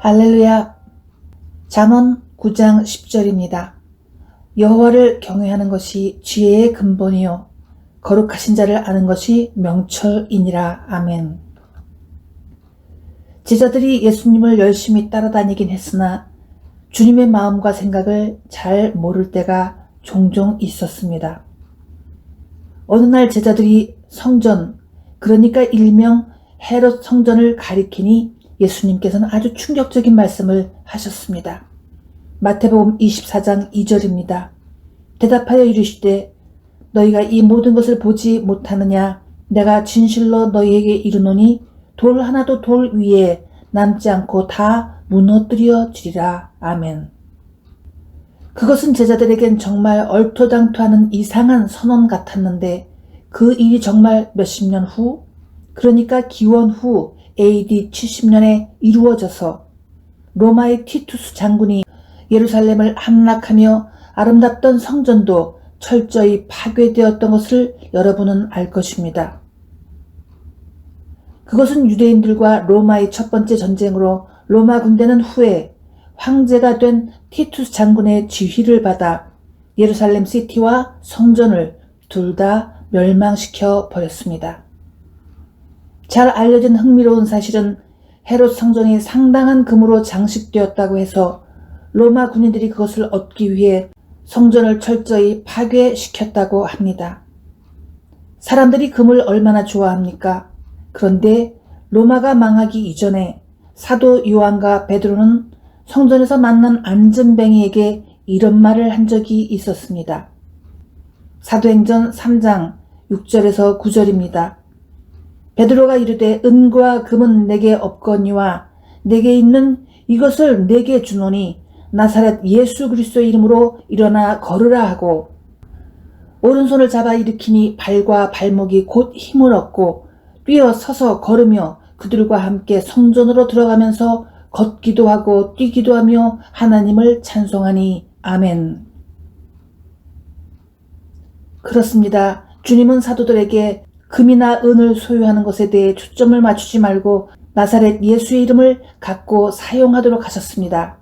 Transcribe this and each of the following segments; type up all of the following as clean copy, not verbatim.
할렐루야. 잠언 9장 10절입니다. 여호와를 경외하는 것이 지혜의 근본이요 거룩하신 자를 아는 것이 명철이니라. 아멘. 제자들이 예수님을 열심히 따라다니긴 했으나 주님의 마음과 생각을 잘 모를 때가 종종 있었습니다. 어느 날 제자들이 성전, 그러니까 일명 헤롯 성전을 가리키니 예수님께서는 아주 충격적인 말씀을 하셨습니다. 마태복음 24장 2절입니다. 대답하여 이르시되 너희가 이 모든 것을 보지 못하느냐? 내가 진실로 너희에게 이르노니 돌 하나도 돌 위에 남지 않고 다 무너뜨려지리라. 아멘. 그것은 제자들에겐 정말 얼토당토하는 이상한 선언 같았는데 그 일이 정말 몇십 년 후, 그러니까 기원 후 AD 70년에 이루어져서 로마의 티투스 장군이 예루살렘을 함락하며 아름답던 성전도 철저히 파괴되었던 것을 여러분은 알 것입니다. 그것은 유대인들과 로마의 첫 번째 전쟁으로 로마 군대는 후에 황제가 된 티투스 장군의 지휘를 받아 예루살렘 시티와 성전을 둘 다 멸망시켜 버렸습니다. 잘 알려진 흥미로운 사실은 헤롯 성전이 상당한 금으로 장식되었다고 해서 로마 군인들이 그것을 얻기 위해 성전을 철저히 파괴시켰다고 합니다. 사람들이 금을 얼마나 좋아합니까? 그런데 로마가 망하기 이전에 사도 요한과 베드로는 성전에서 만난 안전뱅이에게 이런 말을 한 적이 있었습니다. 사도행전 3장 6절에서 9절입니다. 베드로가 이르되 은과 금은 내게 없거니와 내게 있는 이것을 내게 주노니 나사렛 예수 그리스도의 이름으로 일어나 걸으라 하고 오른손을 잡아 일으키니 발과 발목이 곧 힘을 얻고 뛰어 서서 걸으며 그들과 함께 성전으로 들어가면서 걷기도 하고 뛰기도 하며 하나님을 찬송하니. 아멘. 그렇습니다. 주님은 사도들에게 금이나 은을 소유하는 것에 대해 초점을 맞추지 말고 나사렛 예수의 이름을 갖고 사용하도록 하셨습니다.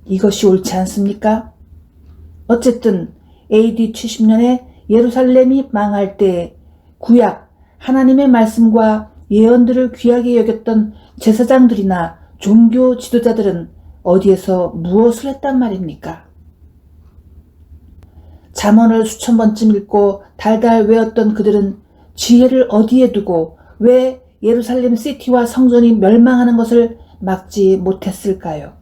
이것이 옳지 않습니까? 어쨌든 AD 70년에 예루살렘이 망할 때 구약 하나님의 말씀과 예언들을 귀하게 여겼던 제사장들이나 종교 지도자들은 어디에서 무엇을 했단 말입니까? 잠언을 수천 번쯤 읽고 달달 외웠던 그들은 지혜를 어디에 두고 왜 예루살렘 시티와 성전이 멸망하는 것을 막지 못했을까요?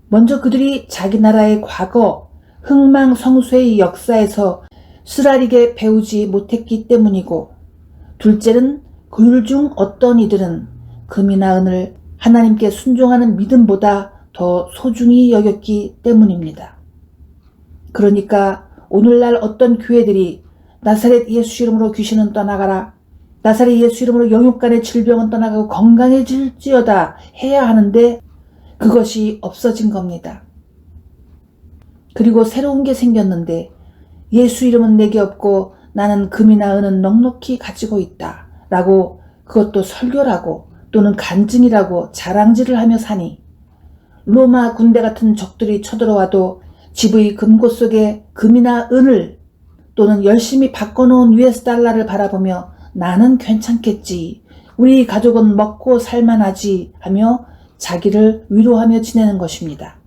먼저 그들이 자기 나라의 과거, 흥망성쇠의 역사에서 쓰라리게 배우지 못했기 때문이고, 둘째는 그들 중 어떤 이들은 금이나 은을 하나님께 순종하는 믿음보다 더 소중히 여겼기 때문입니다. 그러니까 오늘날 어떤 교회들이 나사렛 예수 이름으로 귀신은 떠나가라, 나사렛 예수 이름으로 영육간의 질병은 떠나가고 건강해질지어다 해야 하는데 그것이 없어진 겁니다. 그리고 새로운 게 생겼는데 예수 이름은 내게 없고 나는 금이나 은은 넉넉히 가지고 있다 라고 그것도 설교라고 또는 간증이라고 자랑질을 하며 사니 로마 군대 같은 적들이 쳐들어와도 집의 금고 속에 금이나 은을 또는 열심히 바꿔놓은 US 달러를 바라보며 나는 괜찮겠지, 우리 가족은 먹고 살만하지 하며 자기를 위로하며 지내는 것입니다.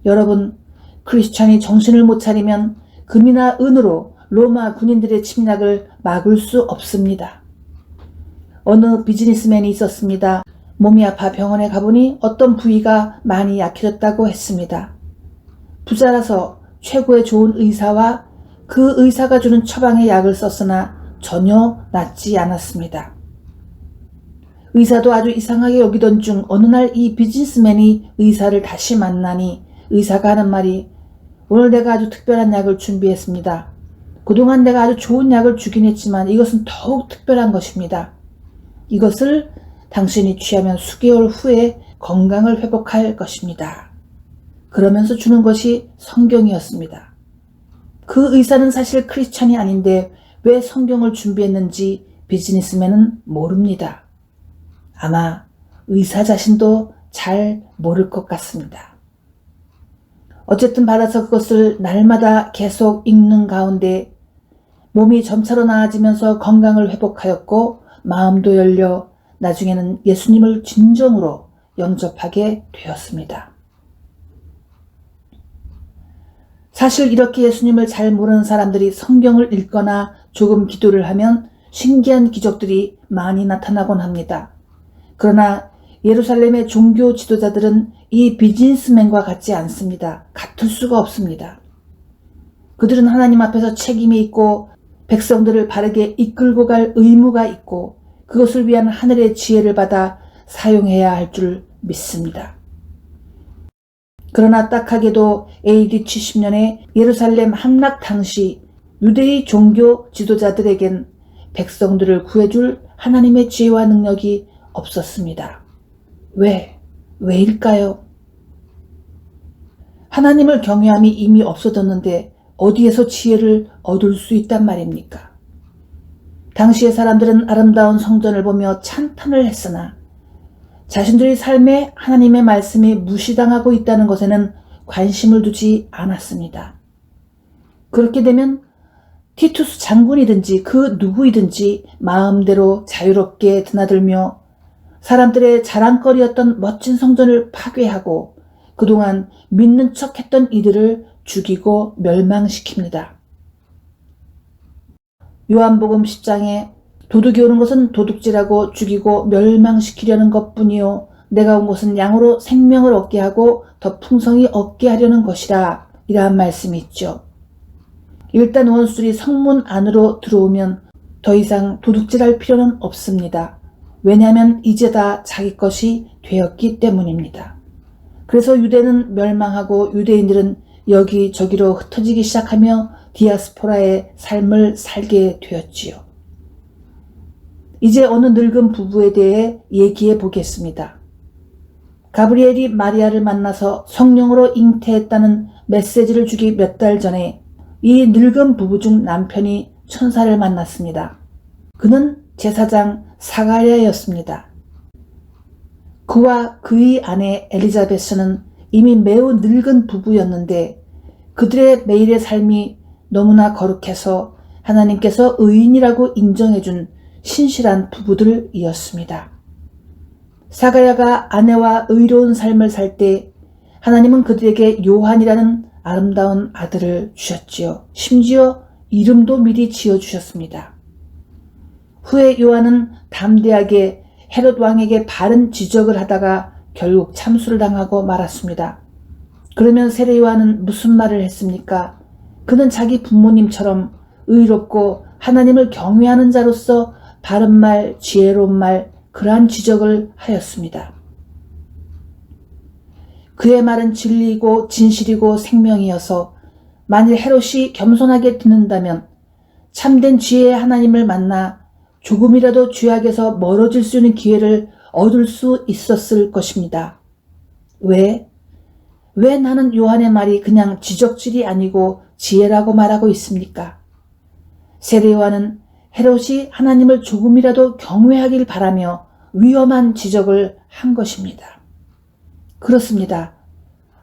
여러분, 크리스찬이 정신을 못 차리면 금이나 은으로 로마 군인들의 침략을 막을 수 없습니다. 어느 비즈니스맨이 있었습니다. 몸이 아파 병원에 가보니 어떤 부위가 많이 약해졌다고 했습니다. 부자라서 최고의 좋은 의사와 그 의사가 주는 처방의 약을 썼으나 전혀 낫지 않았습니다. 의사도 아주 이상하게 여기던 중 어느 날 이 비즈니스맨이 의사를 다시 만나니 의사가 하는 말이 오늘 내가 아주 특별한 약을 준비했습니다. 그동안 내가 아주 좋은 약을 주긴 했지만 이것은 더욱 특별한 것입니다. 이것을 당신이 취하면 수개월 후에 건강을 회복할 것입니다. 그러면서 주는 것이 성경이었습니다. 그 의사는 사실 크리스찬이 아닌데 왜 성경을 준비했는지 비즈니스맨은 모릅니다. 아마 의사 자신도 잘 모를 것 같습니다. 어쨌든 받아서 그것을 날마다 계속 읽는 가운데 몸이 점차로 나아지면서 건강을 회복하였고 마음도 열려 나중에는 예수님을 진정으로 영접하게 되었습니다. 사실 이렇게 예수님을 잘 모르는 사람들이 성경을 읽거나 조금 기도를 하면 신기한 기적들이 많이 나타나곤 합니다. 그러나 예루살렘의 종교 지도자들은 이 비즈니스맨과 같지 않습니다. 같을 수가 없습니다. 그들은 하나님 앞에서 책임이 있고 백성들을 바르게 이끌고 갈 의무가 있고 그것을 위한 하늘의 지혜를 받아 사용해야 할 줄 믿습니다. 그러나 딱하게도 AD 70년에 예루살렘 함락 당시 유대의 종교 지도자들에겐 백성들을 구해줄 하나님의 지혜와 능력이 없었습니다. 왜일까요? 하나님을 경외함이 이미 없어졌는데 어디에서 지혜를 얻을 수 있단 말입니까? 당시의 사람들은 아름다운 성전을 보며 찬탄을 했으나 자신들의 삶에 하나님의 말씀이 무시당하고 있다는 것에는 관심을 두지 않았습니다. 그렇게 되면 티투스 장군이든지 그 누구이든지 마음대로 자유롭게 드나들며 사람들의 자랑거리였던 멋진 성전을 파괴하고 그동안 믿는 척했던 이들을 죽이고 멸망시킵니다. 요한복음 10장에 도둑이 오는 것은 도둑질하고 죽이고 멸망시키려는 것뿐이요 내가 온 것은 양으로 생명을 얻게 하고 더 풍성히 얻게 하려는 것이라 이러한 말씀이 있죠. 일단 원수들이 성문 안으로 들어오면 더 이상 도둑질할 필요는 없습니다. 왜냐하면 이제 다 자기 것이 되었기 때문입니다. 그래서 유대는 멸망하고 유대인들은 여기저기로 흩어지기 시작하며 디아스포라의 삶을 살게 되었지요. 이제 어느 늙은 부부에 대해 얘기해 보겠습니다. 가브리엘이 마리아를 만나서 성령으로 잉태했다는 메시지를 주기 몇 달 전에 이 늙은 부부 중 남편이 천사를 만났습니다. 그는 제사장 사가랴였습니다. 그와 그의 아내 엘리자베스는 이미 매우 늙은 부부였는데 그들의 매일의 삶이 너무나 거룩해서 하나님께서 의인이라고 인정해준 신실한 부부들이었습니다. 사가랴가 아내와 의로운 삶을 살 때 하나님은 그들에게 요한이라는 아름다운 아들을 주셨지요. 심지어 이름도 미리 지어주셨습니다. 후에 요한은 담대하게 헤롯 왕에게 바른 지적을 하다가 결국 참수를 당하고 말았습니다. 그러면 세례 요한은 무슨 말을 했습니까? 그는 자기 부모님처럼 의롭고 하나님을 경외하는 자로서 바른 말, 지혜로운 말, 그러한 지적을 하였습니다. 그의 말은 진리이고 진실이고 생명이어서 만일 헤롯이 겸손하게 듣는다면 참된 지혜의 하나님을 만나 조금이라도 죄악에서 멀어질 수 있는 기회를 얻을 수 있었을 것입니다. 왜 나는 요한의 말이 그냥 지적질이 아니고 지혜라고 말하고 있습니까? 세례 요한은 헤롯이 하나님을 조금이라도 경외하길 바라며 위험한 지적을 한 것입니다. 그렇습니다.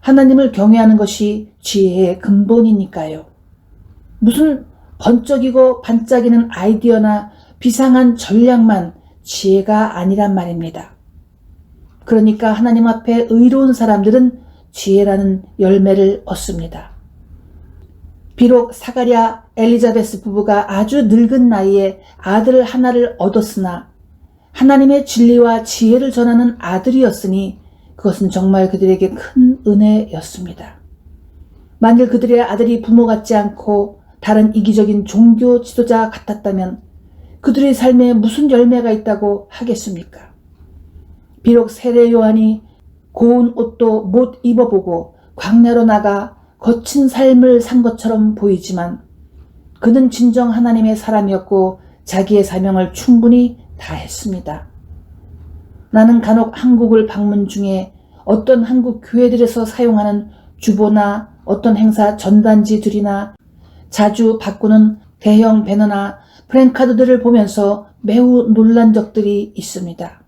하나님을 경외하는 것이 지혜의 근본이니까요. 무슨 번쩍이고 반짝이는 아이디어나 비상한 전략만 지혜가 아니란 말입니다. 그러니까 하나님 앞에 의로운 사람들은 지혜라는 열매를 얻습니다. 비록 사가랴, 엘리자베스 부부가 아주 늙은 나이에 아들 하나를 얻었으나 하나님의 진리와 지혜를 전하는 아들이었으니 그것은 정말 그들에게 큰 은혜였습니다. 만일 그들의 아들이 부모 같지 않고 다른 이기적인 종교 지도자 같았다면 그들의 삶에 무슨 열매가 있다고 하겠습니까? 비록 세례 요한이 고운 옷도 못 입어보고 광야로 나가 거친 삶을 산 것처럼 보이지만 그는 진정 하나님의 사람이었고 자기의 사명을 충분히 다했습니다. 나는 간혹 한국을 방문 중에 어떤 한국 교회들에서 사용하는 주보나 어떤 행사 전단지들이나 자주 바꾸는 대형 배너나 프랭카드들을 보면서 매우 놀란 적들이 있습니다.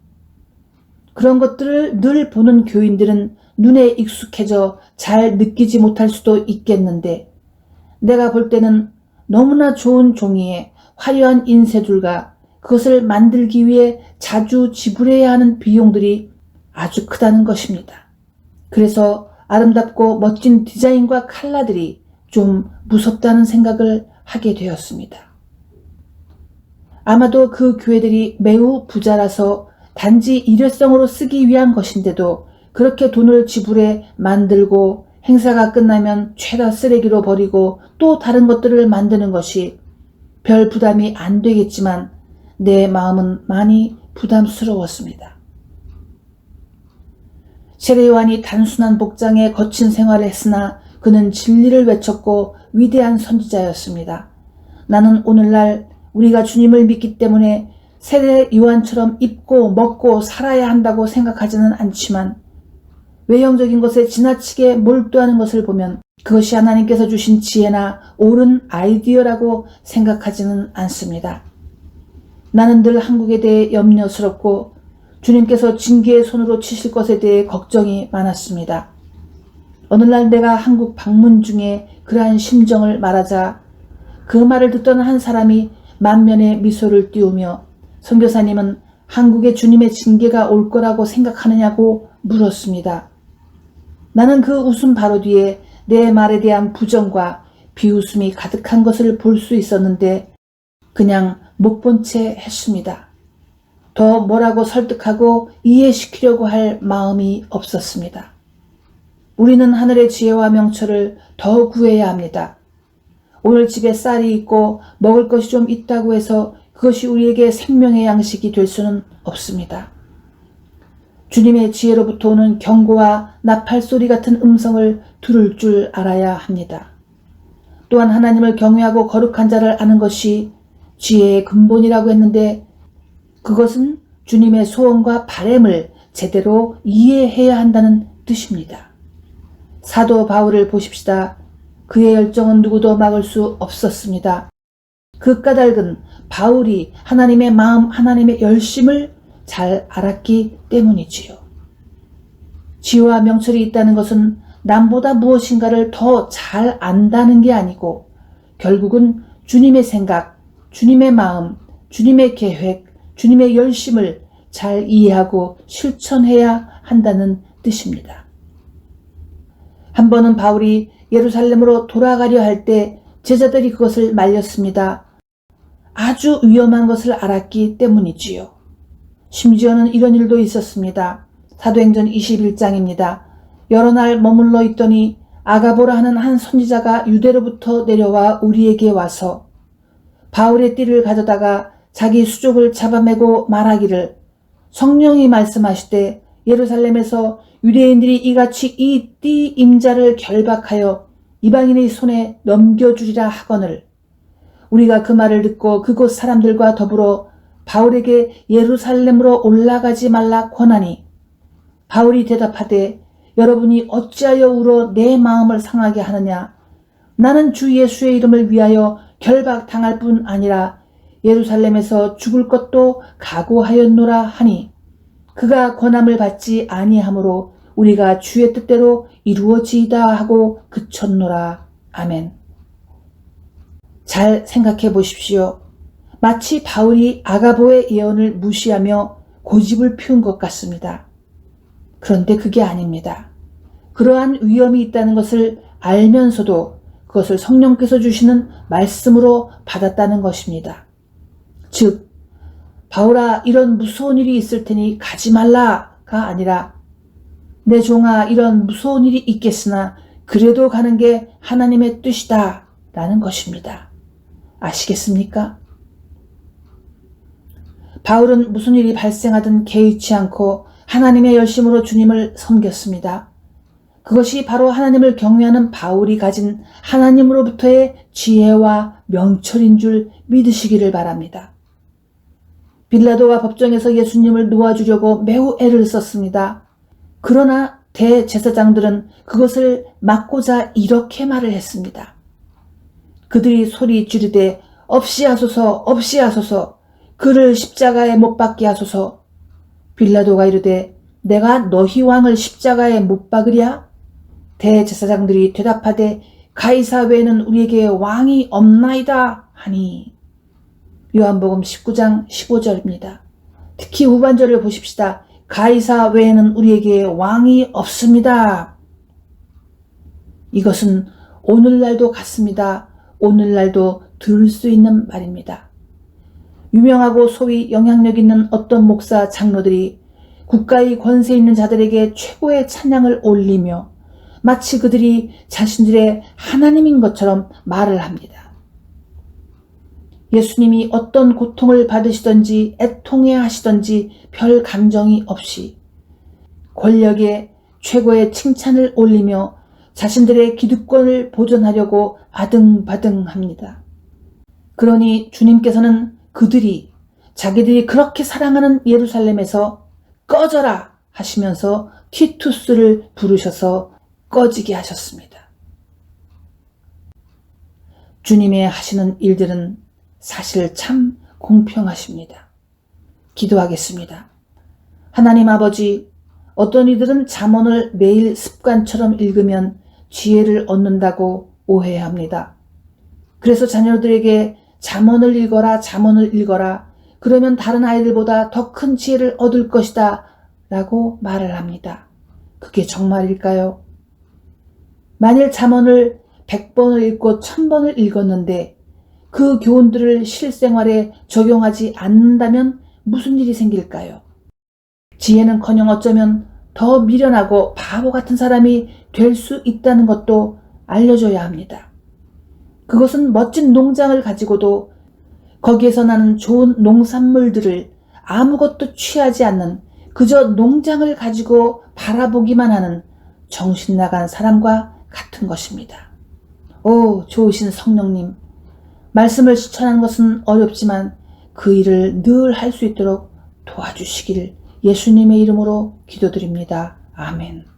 그런 것들을 늘 보는 교인들은 눈에 익숙해져 잘 느끼지 못할 수도 있겠는데, 내가 볼 때는 너무나 좋은 종이에 화려한 인쇄줄과 그것을 만들기 위해 자주 지불해야 하는 비용들이 아주 크다는 것입니다. 그래서 아름답고 멋진 디자인과 컬러들이 좀 무섭다는 생각을 하게 되었습니다. 아마도 그 교회들이 매우 부자라서 단지 일회성으로 쓰기 위한 것인데도 그렇게 돈을 지불해 만들고 행사가 끝나면 죄다 쓰레기로 버리고 또 다른 것들을 만드는 것이 별 부담이 안 되겠지만 내 마음은 많이 부담스러웠습니다. 세례요한이 단순한 복장에 거친 생활을 했으나 그는 진리를 외쳤고 위대한 선지자였습니다. 나는 오늘날 우리가 주님을 믿기 때문에 세례요한처럼 입고 먹고 살아야 한다고 생각하지는 않지만 외형적인 것에 지나치게 몰두하는 것을 보면 그것이 하나님께서 주신 지혜나 옳은 아이디어라고 생각하지는 않습니다. 나는 늘 한국에 대해 염려스럽고 주님께서 징계의 손으로 치실 것에 대해 걱정이 많았습니다. 어느 날 내가 한국 방문 중에 그러한 심정을 말하자 그 말을 듣던 한 사람이 만면에 미소를 띄우며 선교사님은 한국에 주님의 징계가 올 거라고 생각하느냐고 물었습니다. 나는 그 웃음 바로 뒤에 내 말에 대한 부정과 비웃음이 가득한 것을 볼 수 있었는데 그냥 못 본 채 했습니다. 더 뭐라고 설득하고 이해시키려고 할 마음이 없었습니다. 우리는 하늘의 지혜와 명철을 더 구해야 합니다. 오늘 집에 쌀이 있고 먹을 것이 좀 있다고 해서 그것이 우리에게 생명의 양식이 될 수는 없습니다. 주님의 지혜로부터 오는 경고와 나팔소리 같은 음성을 들을 줄 알아야 합니다. 또한 하나님을 경외하고 거룩한 자를 아는 것이 지혜의 근본이라고 했는데 그것은 주님의 소원과 바램을 제대로 이해해야 한다는 뜻입니다. 사도 바울을 보십시다. 그의 열정은 누구도 막을 수 없었습니다. 그 까닭은 바울이 하나님의 마음, 하나님의 열심을 잘 알았기 때문이지요. 지혜와 명철이 있다는 것은 남보다 무엇인가를 더 잘 안다는 게 아니고 결국은 주님의 생각, 주님의 마음, 주님의 계획, 주님의 열심을 잘 이해하고 실천해야 한다는 뜻입니다. 한 번은 바울이 예루살렘으로 돌아가려 할 때 제자들이 그것을 말렸습니다. 아주 위험한 것을 알았기 때문이지요. 심지어는 이런 일도 있었습니다. 사도행전 21장입니다. 여러 날 머물러 있더니 아가보라 하는 한 선지자가 유대로부터 내려와 우리에게 와서 바울의 띠를 가져다가 자기 수족을 잡아매고 말하기를 성령이 말씀하시되 예루살렘에서 유대인들이 이같이 이 띠 임자를 결박하여 이방인의 손에 넘겨주리라 하거늘 우리가 그 말을 듣고 그곳 사람들과 더불어 바울에게 예루살렘으로 올라가지 말라 권하니 바울이 대답하되 여러분이 어찌하여 울어 내 마음을 상하게 하느냐 나는 주 예수의 이름을 위하여 결박당할 뿐 아니라 예루살렘에서 죽을 것도 각오하였노라 하니 그가 권함을 받지 아니하므로 우리가 주의 뜻대로 이루어지이다 하고 그쳤노라. 아멘. 잘 생각해 보십시오. 마치 바울이 아가보의 예언을 무시하며 고집을 피운 것 같습니다. 그런데 그게 아닙니다. 그러한 위험이 있다는 것을 알면서도 그것을 성령께서 주시는 말씀으로 받았다는 것입니다. 즉, 바울아 이런 무서운 일이 있을 테니 가지 말라가 아니라 내 종아 이런 무서운 일이 있겠으나 그래도 가는 게 하나님의 뜻이다 라는 것입니다. 아시겠습니까? 바울은 무슨 일이 발생하든 개의치 않고 하나님의 열심으로 주님을 섬겼습니다. 그것이 바로 하나님을 경외하는 바울이 가진 하나님으로부터의 지혜와 명철인 줄 믿으시기를 바랍니다. 빌라도와 법정에서 예수님을 놓아주려고 매우 애를 썼습니다. 그러나 대제사장들은 그것을 막고자 이렇게 말을 했습니다. 그들이 소리 지르되 없이 하소서 없이 하소서 그를 십자가에 못 박게 하소서. 빌라도가 이르되 내가 너희 왕을 십자가에 못 박으랴? 대제사장들이 대답하되 가이사 외에는 우리에게 왕이 없나이다 하니. 요한복음 19장 15절입니다. 특히 후반절을 보십시다. 가이사 외에는 우리에게 왕이 없습니다. 이것은 오늘날도 같습니다. 오늘날도 들을 수 있는 말입니다. 유명하고 소위 영향력 있는 어떤 목사 장로들이 국가의 권세 있는 자들에게 최고의 찬양을 올리며 마치 그들이 자신들의 하나님인 것처럼 말을 합니다. 예수님이 어떤 고통을 받으시던지 애통해 하시던지 별 감정이 없이 권력의 최고의 칭찬을 올리며 자신들의 기득권을 보존하려고 아등바등합니다. 그러니 주님께서는 그들이 자기들이 그렇게 사랑하는 예루살렘에서 꺼져라 하시면서 티투스를 부르셔서 꺼지게 하셨습니다. 주님의 하시는 일들은 사실 참 공평하십니다. 기도하겠습니다. 하나님 아버지, 어떤 이들은 잠언을 매일 습관처럼 읽으면 지혜를 얻는다고 오해합니다. 그래서 자녀들에게 잠언을 읽어라, 잠언을 읽어라. 그러면 다른 아이들보다 더 큰 지혜를 얻을 것이다 라고 말을 합니다. 그게 정말일까요? 만일 잠언을 100번을 읽고 1000번을 읽었는데 그 교훈들을 실생활에 적용하지 않는다면 무슨 일이 생길까요? 지혜는커녕 어쩌면 더 미련하고 바보 같은 사람이 될 수 있다는 것도 알려줘야 합니다. 그것은 멋진 농장을 가지고도 거기에서 나는 좋은 농산물들을 아무것도 취하지 않는 그저 농장을 가지고 바라보기만 하는 정신 나간 사람과 같은 것입니다. 오, 좋으신 성령님, 말씀을 실천하는 것은 어렵지만 그 일을 늘 할 수 있도록 도와주시길 예수님의 이름으로 기도드립니다. 아멘.